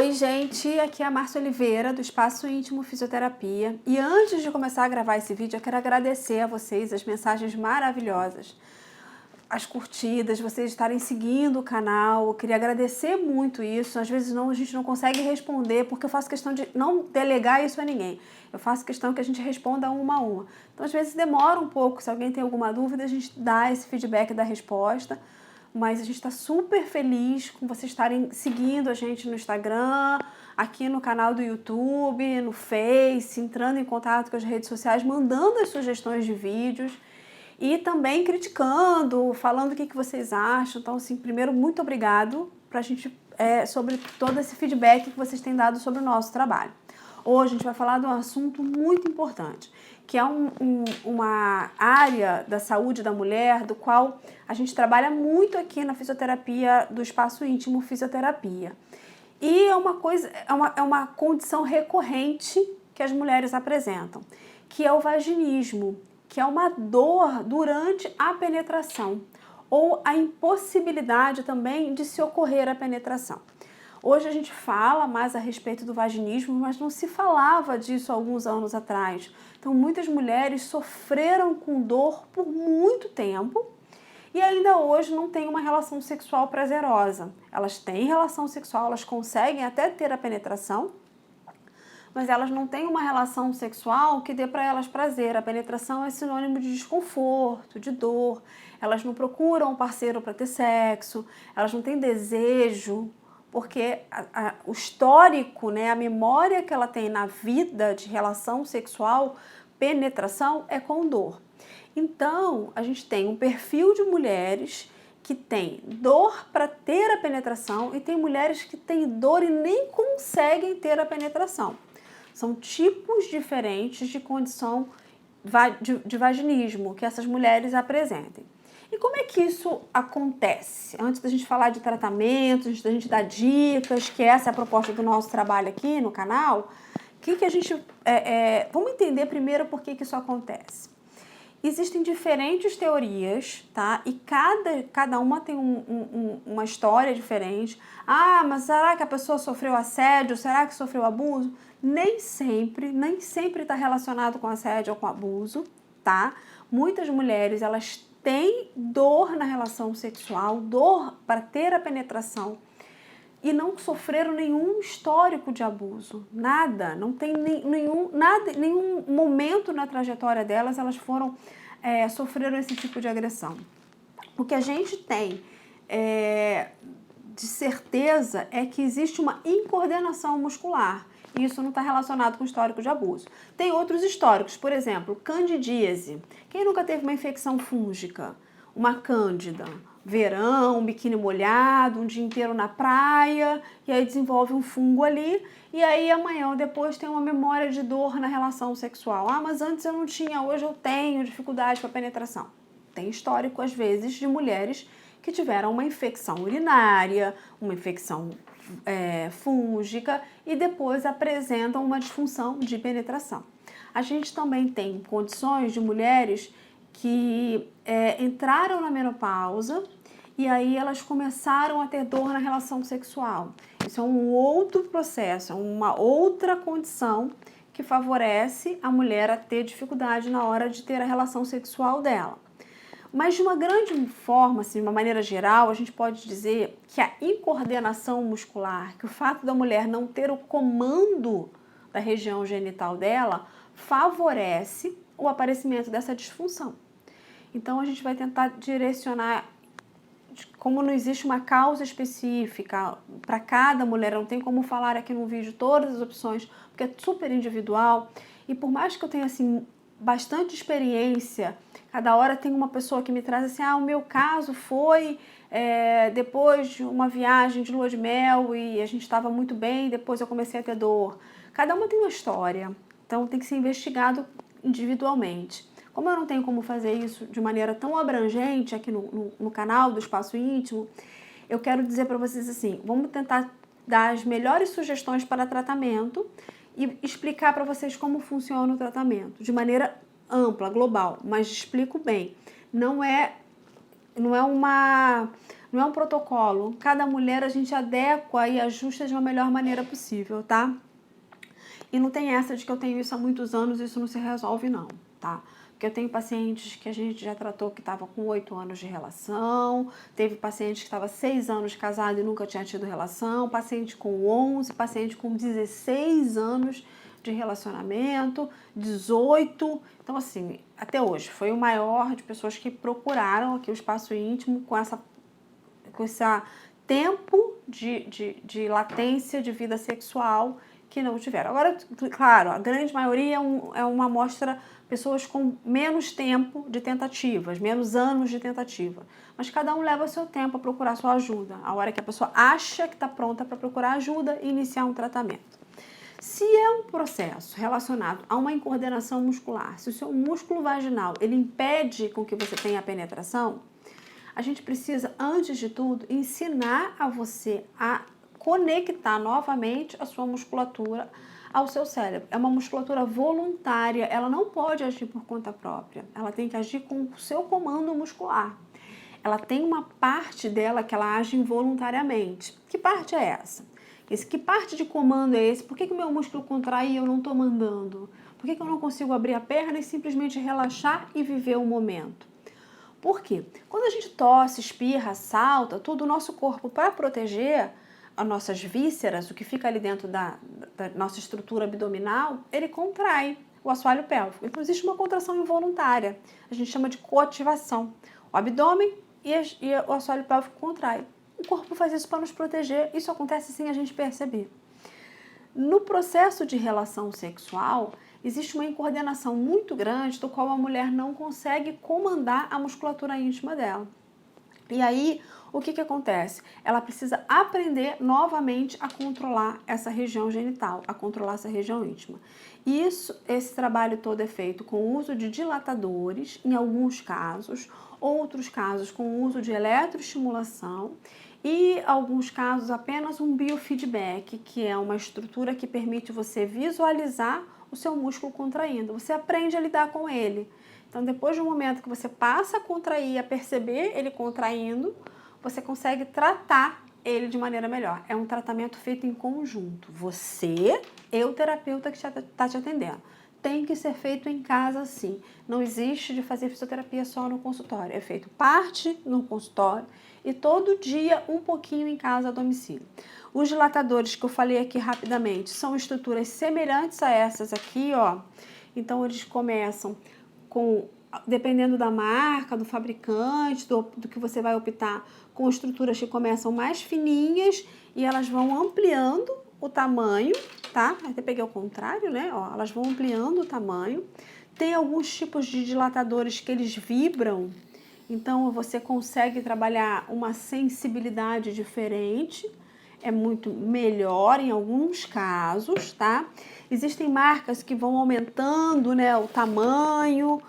Oi, gente, aqui é a Márcia Oliveira, do Espaço Íntimo Fisioterapia. E antes de começar a gravar esse vídeo, eu quero agradecer a vocês as mensagens maravilhosas, as curtidas, vocês estarem seguindo o canal. Eu queria agradecer muito isso. Às vezes a gente não consegue responder, porque eu faço questão de não delegar isso a ninguém. Eu faço questão que a gente responda uma a uma. Então, às vezes demora um pouco. Se alguém tem alguma dúvida, a gente dá esse feedback da resposta. Mas a gente está super feliz com vocês estarem seguindo a gente no Instagram, aqui no canal do YouTube, no Face, entrando em contato com as redes sociais, mandando as sugestões de vídeos e também criticando, falando o que vocês acham. Então, assim, primeiro, muito obrigado pra gente, sobre todo esse feedback que vocês têm dado sobre o nosso trabalho. Hoje a gente vai falar de um assunto muito importante, que é uma área da saúde da mulher, do qual a gente trabalha muito aqui na fisioterapia do Espaço Íntimo Fisioterapia. E é uma condição recorrente que as mulheres apresentam, que é o vaginismo, que é uma dor durante a penetração, ou a impossibilidade também de se ocorrer a penetração. Hoje a gente fala mais a respeito do vaginismo, mas não se falava disso há alguns anos atrás. Então, muitas mulheres sofreram com dor por muito tempo e ainda hoje não têm uma relação sexual prazerosa. Elas têm relação sexual, elas conseguem até ter a penetração, mas elas não têm uma relação sexual que dê para elas prazer. A penetração é sinônimo de desconforto, de dor. Elas não procuram um parceiro para ter sexo, elas não têm desejo, porque o histórico, né, a memória que ela tem na vida de relação sexual, penetração, é com dor. Então, a gente tem um perfil de mulheres que tem dor para ter a penetração e tem mulheres que têm dor e nem conseguem ter a penetração. São tipos diferentes de condição de vaginismo que essas mulheres apresentem. E como é que isso acontece? Antes da gente falar de tratamento, antes da gente dar dicas, que essa é a proposta do nosso trabalho aqui no canal, vamos entender primeiro por que isso acontece. Existem diferentes teorias, tá? E cada uma tem uma história diferente. Ah, mas será que a pessoa sofreu assédio? Será que sofreu abuso? Nem sempre está relacionado com assédio ou com abuso, tá? Muitas mulheres, elas têm dor na relação sexual, dor para ter a penetração e não sofreram nenhum histórico de abuso, nada, não tem nenhum momento na trajetória delas elas sofreram esse tipo de agressão. O que a gente tem de certeza é que existe uma incoordenação muscular. E isso não está relacionado com histórico de abuso. Tem outros históricos, por exemplo, candidíase. Quem nunca teve uma infecção fúngica? Uma cândida, verão, um biquíni molhado, um dia inteiro na praia, e aí desenvolve um fungo ali, e aí amanhã ou depois tem uma memória de dor na relação sexual. Ah, mas antes eu não tinha, hoje eu tenho dificuldade com a penetração. Tem histórico, às vezes, de mulheres que tiveram uma infecção urinária, uma infecção fúngica e depois apresentam uma disfunção de penetração. A gente também tem condições de mulheres que entraram na menopausa e aí elas começaram a ter dor na relação sexual. Isso é um outro processo, é uma outra condição que favorece a mulher a ter dificuldade na hora de ter a relação sexual dela. Mas de uma grande forma, assim, de uma maneira geral, a gente pode dizer que a incoordenação muscular, que o fato da mulher não ter o comando da região genital dela, favorece o aparecimento dessa disfunção. Então a gente vai tentar direcionar, como não existe uma causa específica para cada mulher, não tem como falar aqui no vídeo todas as opções, porque é super individual, e por mais que eu tenha assim bastante experiência, cada hora tem uma pessoa que me traz assim, o meu caso foi depois de uma viagem de lua de mel e a gente estava muito bem, depois eu comecei a ter dor. Cada uma tem uma história, então tem que ser investigado individualmente. Como eu não tenho como fazer isso de maneira tão abrangente aqui no canal do Espaço Íntimo, eu quero dizer para vocês assim, vamos tentar dar as melhores sugestões para tratamento e explicar para vocês como funciona o tratamento, de maneira ampla, global, mas explico bem. Não é não é um protocolo. Cada mulher a gente adequa e ajusta de uma melhor maneira possível, tá? E não tem essa de que eu tenho isso há muitos anos e isso não se resolve não, tá? Porque eu tenho pacientes que a gente já tratou que estava com 8 anos de relação, teve paciente que estava 6 anos de casado e nunca tinha tido relação, paciente com 11, paciente com 16 anos de relacionamento, 18. Então, assim, até hoje, foi o maior de pessoas que procuraram aqui o espaço íntimo com esse tempo de latência de vida sexual que não tiveram. Agora, claro, a grande maioria é uma amostra, pessoas com menos tempo de tentativas, menos anos de tentativa. Mas cada um leva o seu tempo a procurar sua ajuda. A hora que a pessoa acha que está pronta para procurar ajuda e iniciar um tratamento. Se é um processo relacionado a uma incoordenação muscular, se o seu músculo vaginal ele impede com que você tenha a penetração, a gente precisa, antes de tudo, ensinar a você a conectar novamente a sua musculatura ao seu cérebro. É uma musculatura voluntária, ela não pode agir por conta própria, ela tem que agir com o seu comando muscular. Ela tem uma parte dela que ela age involuntariamente. Que parte é essa? Que parte de comando é esse? Por que o meu músculo contrai e eu não estou mandando? Por que eu não consigo abrir a perna e simplesmente relaxar e viver o momento? Por quê? Quando a gente tosse, espirra, salta, tudo, o nosso corpo, para proteger as nossas vísceras, o que fica ali dentro da nossa estrutura abdominal, ele contrai o assoalho pélvico. Então, existe uma contração involuntária. A gente chama de coativação. O abdômen e o assoalho pélvico contrai. O corpo faz isso para nos proteger. Isso acontece sem a gente perceber. No processo de relação sexual, existe uma incoordenação muito grande do qual a mulher não consegue comandar a musculatura íntima dela. E aí, o que acontece? Ela precisa aprender novamente a controlar essa região genital, a controlar essa região íntima. Esse trabalho todo é feito com o uso de dilatadores, em alguns casos, outros casos com o uso de eletroestimulação e alguns casos apenas um biofeedback, que é uma estrutura que permite você visualizar o seu músculo contraindo. Você aprende a lidar com ele. Então, depois do momento que você passa a contrair, a perceber ele contraindo, você consegue tratar ele de maneira melhor. É um tratamento feito em conjunto. Você e o terapeuta que está te atendendo. Tem que ser feito em casa, sim. Não existe de fazer fisioterapia só no consultório. É feito parte no consultório e todo dia um pouquinho em casa a domicílio. Os dilatadores que eu falei aqui rapidamente são estruturas semelhantes a essas aqui, ó. Então, eles começam com, dependendo da marca, do fabricante, do que você vai optar, com estruturas que começam mais fininhas e elas vão ampliando o tamanho, tá? Até peguei ao contrário, né? Ó, elas vão ampliando o tamanho. Tem alguns tipos de dilatadores que eles vibram, então você consegue trabalhar uma sensibilidade diferente, é muito melhor em alguns casos, tá? Existem marcas que vão aumentando, né, o tamanho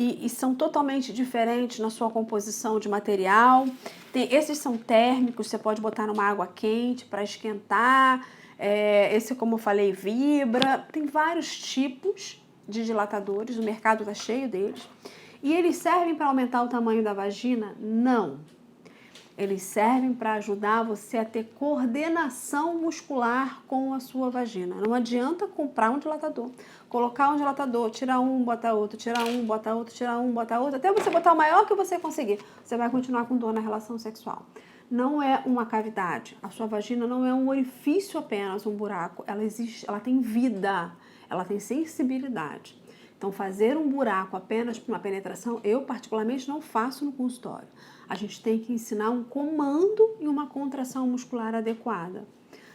e são totalmente diferentes na sua composição de material. Esses são térmicos, você pode botar numa água quente para esquentar. Esse, como eu falei, vibra. Tem vários tipos de dilatadores, o mercado está cheio deles. E eles servem para aumentar o tamanho da vagina? Não. Eles servem para ajudar você a ter coordenação muscular com a sua vagina. Não adianta comprar um dilatador, colocar um dilatador, tirar um, botar outro, tirar um, botar outro, tirar um, botar outro, até você botar o maior que você conseguir. Você vai continuar com dor na relação sexual. Não é uma cavidade. A sua vagina não é um orifício apenas, um buraco. Ela existe, ela tem vida, ela tem sensibilidade. Então, fazer um buraco apenas para uma penetração, eu particularmente não faço no consultório. A gente tem que ensinar um comando e uma contração muscular adequada.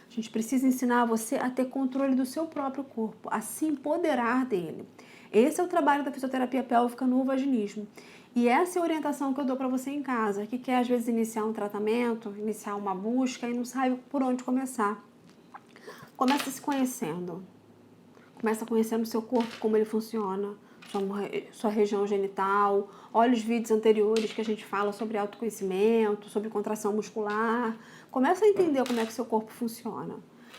A gente precisa ensinar você a ter controle do seu próprio corpo, a se empoderar dele. Esse é o trabalho da fisioterapia pélvica no vaginismo. E essa é a orientação que eu dou para você em casa, que quer às vezes iniciar um tratamento, iniciar uma busca e não sabe por onde começar. Começa se conhecendo. Começa conhecendo o seu corpo, como ele funciona, sua região genital. Olha os vídeos anteriores que a gente fala sobre autoconhecimento, sobre contração muscular. Começa a entender como é que o seu corpo funciona.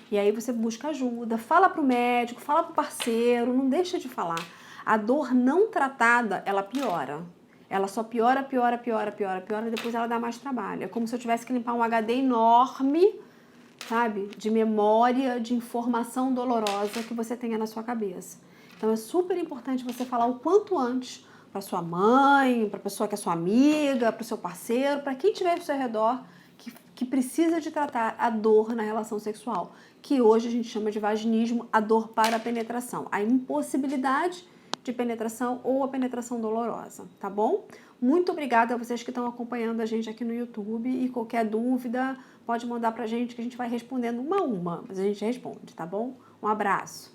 E aí você busca ajuda, fala para o médico, fala para o parceiro, não deixa de falar. A dor não tratada, ela piora. ela só piora, piora, piora, piora, piora, e depois ela dá mais trabalho. É como se eu tivesse que limpar um HD enorme, sabe? De memória, de informação dolorosa que você tenha na sua cabeça. Então é super importante você falar o quanto antes para sua mãe, para a pessoa que é sua amiga, para o seu parceiro, para quem estiver ao seu redor, que precisa de tratar a dor na relação sexual, que hoje a gente chama de vaginismo, a dor para a penetração, a impossibilidade de penetração ou a penetração dolorosa, tá bom? Muito obrigada a vocês que estão acompanhando a gente aqui no YouTube, e qualquer dúvida pode mandar pra gente que a gente vai respondendo uma a uma, mas a gente responde, tá bom? Um abraço!